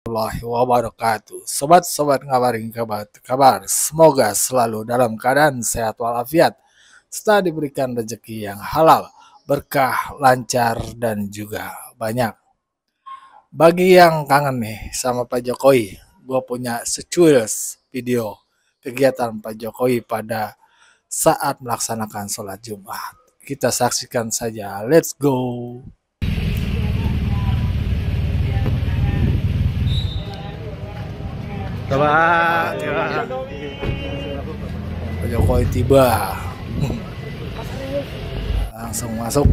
Warahmatullahi wabarakatuh. Sobat-sobat ngabarin kabar. Semoga selalu dalam keadaan sehat walafiat serta diberikan rezeki yang halal, berkah, lancar dan juga banyak. Bagi yang kangen nih sama Pak Jokowi, gue punya secuil video kegiatan Pak Jokowi pada saat melaksanakan sholat Jumat. Kita saksikan saja. Let's go. Coba. Pak Jokowi tiba. Langsung masuk.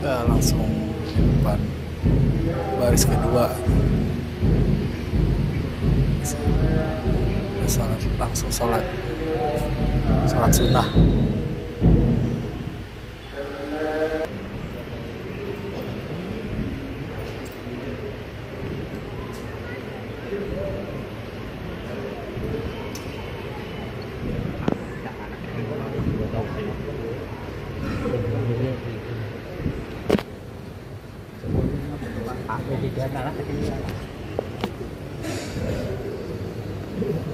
Langsung di depan baris kedua, langsung sholat sunnah.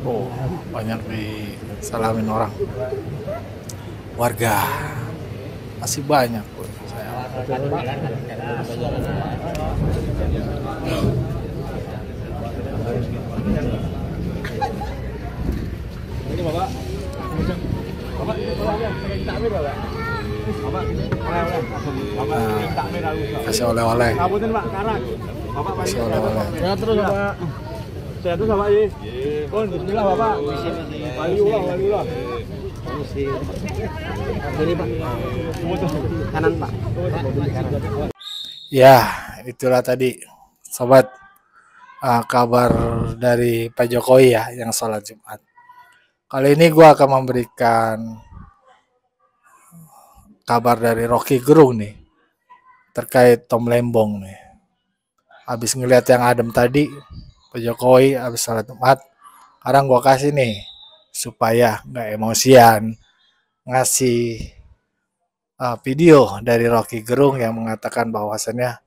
Oh, banyak disalamin orang, warga masih banyak. Ini Bapak. Bapak takmir Bapak. Kasih oleh-oleh. Ngapunten Pak, karak. Bapak Kasih oleh-oleh. Sehat terus Bapak. Sehat terus Bapak ye. Pun bismillah Bapak. Waliullah. Ini Pak. Kanan Pak. Ya, itulah tadi sobat kabar dari Pak Jokowi ya yang sholat Jumat. Kali ini gue akan memberikan kabar dari Rocky Gerung nih terkait Tom Lembong nih. Habis ngeliat yang adem tadi, Pak Jokowi habis sholat Jumat, sekarang gue kasih nih supaya nggak emosian ngasih video dari Rocky Gerung yang mengatakan bahwasannya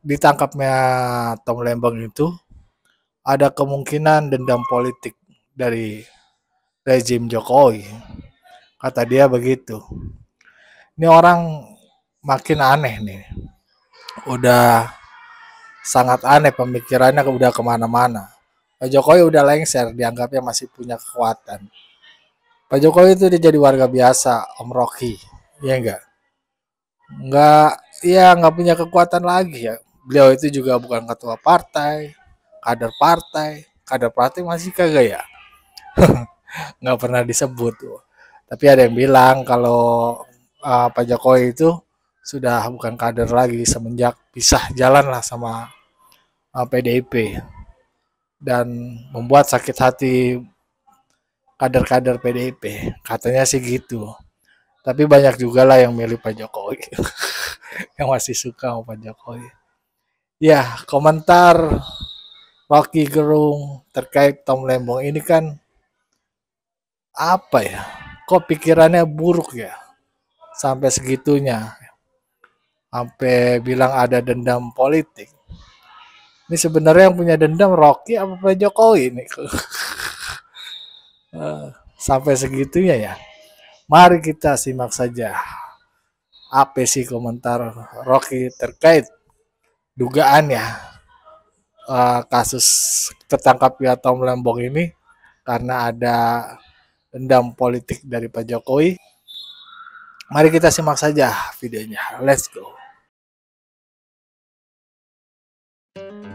ditangkapnya Tom Lembong itu ada kemungkinan dendam politik dari rezim Jokowi. Kata dia begitu. Ini orang makin aneh nih. Udah sangat aneh pemikirannya, udah kemana-mana. Pak Jokowi udah lengser, dianggapnya masih punya kekuatan. Pak Jokowi itu dia jadi warga biasa, Om Rocky. Iya enggak? Nggak punya kekuatan lagi ya. Beliau itu juga bukan ketua partai, kader partai masih kagak ya. Nggak pernah disebut. Tapi ada yang bilang kalau Pak Jokowi itu sudah bukan kader lagi semenjak pisah jalan lah sama PDIP dan membuat sakit hati kader-kader PDIP. Katanya sih gitu. Tapi banyak juga lah yang milih Pak Jokowi. Yang masih suka sama Pak Jokowi. Ya, komentar Rocky Gerung terkait Tom Lembong ini kan apa ya? Kok pikirannya buruk ya? Sampai segitunya. Sampai bilang ada dendam politik. Ini sebenarnya yang punya dendam Rocky apa Pak Jokowi ini? Sampai segitunya ya. Mari kita simak saja apa sih komentar Rocky terkait dugaan ya kasus tertangkapnya Tom Lembong ini karena ada dendam politik dari Pak Jokowi. Mari kita simak saja videonya. Let's go.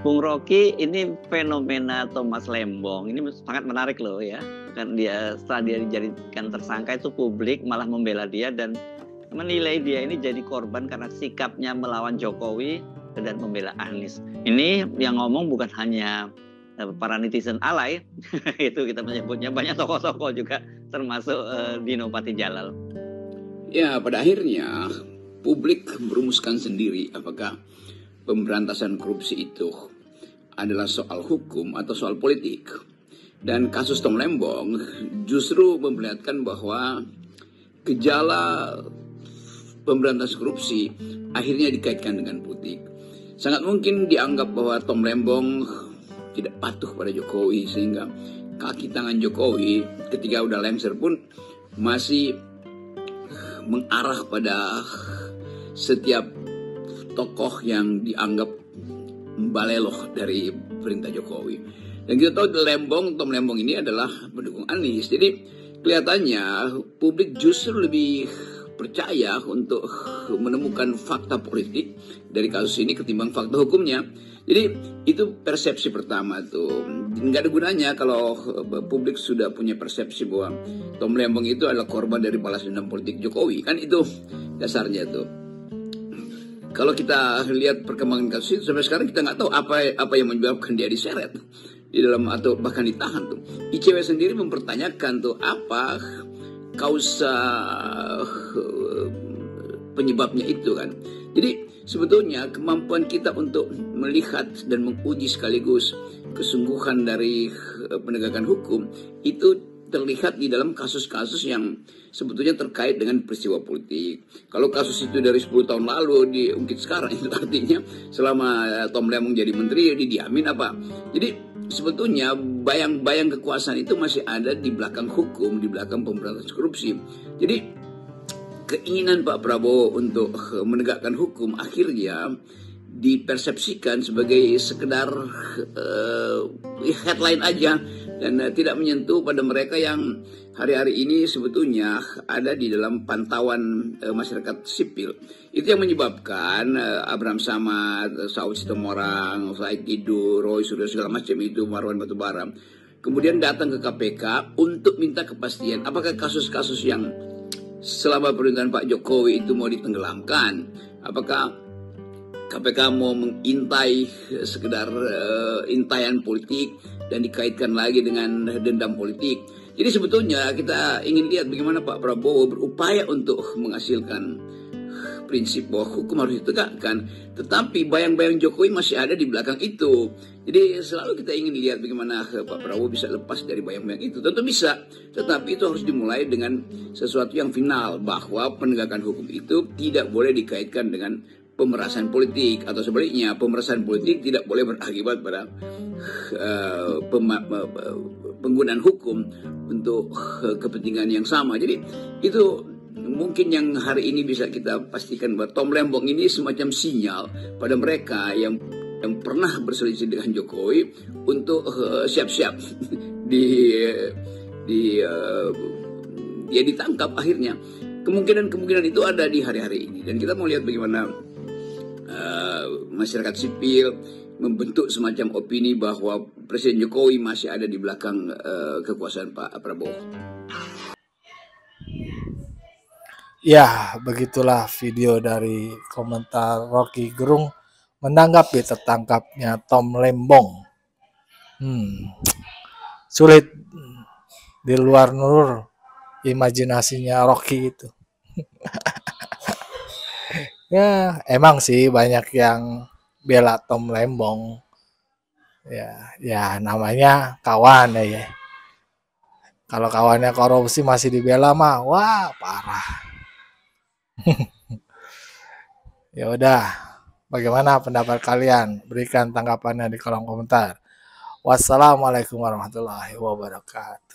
Bung Rocky, ini fenomena Thomas Lembong ini sangat menarik loh ya. Kan dia setelah dia dijadikan tersangka itu publik malah membela dia dan menilai dia ini jadi korban karena sikapnya melawan Jokowi dan membela Anies. Ini yang ngomong bukan hanya para netizen alay, itu kita menyebutnya, banyak tokoh-tokoh juga termasuk Dino Patijalal. Ya, pada akhirnya publik merumuskan sendiri apakah pemberantasan korupsi itu adalah soal hukum atau soal politik. Dan kasus Tom Lembong justru memperlihatkan bahwa gejala pemberantasan korupsi akhirnya dikaitkan dengan politik. Sangat mungkin dianggap bahwa Tom Lembong tidak patuh pada Jokowi, sehingga kaki tangan Jokowi ketika udah lengser pun masih mengarah pada setiap tokoh yang dianggap baleloh dari perintah Jokowi. Dan kita tahu Tom Lembong ini adalah pendukung Anies. Jadi kelihatannya publik justru lebih percaya untuk menemukan fakta politik dari kasus ini ketimbang fakta hukumnya. Jadi itu persepsi pertama tuh. Nggak ada gunanya kalau publik sudah punya persepsi bahwa Tom Lembong itu adalah korban dari balas dendam politik Jokowi. Kan itu dasarnya tuh. Kalau kita lihat perkembangan kasus itu sampai sekarang kita nggak tahu apa yang menyebabkan dia diseret di dalam atau bahkan ditahan tuh. ICW sendiri mempertanyakan tuh apa kausa penyebabnya itu kan. Jadi sebetulnya kemampuan kita untuk melihat dan menguji sekaligus kesungguhan dari penegakan hukum itu terlihat di dalam kasus-kasus yang sebetulnya terkait dengan peristiwa politik. Kalau kasus itu dari 10 tahun lalu diungkit sekarang, itu artinya selama Tom Lembong jadi menteri didiamin apa. Jadi sebetulnya bayang-bayang kekuasaan itu masih ada di belakang hukum, di belakang pemberantasan korupsi. Jadi keinginan Pak Prabowo untuk menegakkan hukum akhirnya dipersepsikan sebagai sekedar headline aja dan tidak menyentuh pada mereka yang hari-hari ini sebetulnya ada di dalam pantauan masyarakat sipil. Itu yang menyebabkan Abraham Samad, Saud Sitomorang, Said Didu, Roy Suryo segala macam itu, Marwan Batubara kemudian datang ke KPK untuk minta kepastian apakah kasus-kasus yang selama pemerintahan Pak Jokowi itu mau ditenggelamkan, apakah KPK mau mengintai sekedar intayan politik dan dikaitkan lagi dengan dendam politik. Jadi sebetulnya kita ingin lihat bagaimana Pak Prabowo berupaya untuk menghasilkan prinsip bahwa hukum harus ditegakkan, tetapi bayang-bayang Jokowi masih ada di belakang itu. Jadi selalu kita ingin lihat bagaimana Pak Prabowo bisa lepas dari bayang-bayang itu. Tentu bisa, tetapi itu harus dimulai dengan sesuatu yang final, bahwa penegakan hukum itu tidak boleh dikaitkan dengan pemerasan politik, atau sebaliknya pemerasan politik tidak boleh berakibat pada penggunaan hukum untuk kepentingan yang sama. Jadi itu mungkin yang hari ini bisa kita pastikan bahwa Tom Lembong ini semacam sinyal pada mereka yang pernah berselisih dengan Jokowi untuk siap-siap dia ditangkap akhirnya. Kemungkinan itu ada di hari-hari ini, dan kita mau lihat bagaimana masyarakat sipil membentuk semacam opini bahwa Presiden Jokowi masih ada di belakang kekuasaan Pak Prabowo. Ya, begitulah video dari komentar Rocky Gerung menanggapi tertangkapnya Tom Lembong. Sulit di luar nur imajinasinya Rocky itu. Ya, emang sih banyak yang bela Tom Lembong. Ya namanya kawan ya. Kalau kawannya korupsi masih dibela mah, wah parah. Ya udah, bagaimana pendapat kalian? Berikan tanggapannya di kolom komentar. Wassalamualaikum warahmatullahi wabarakatuh.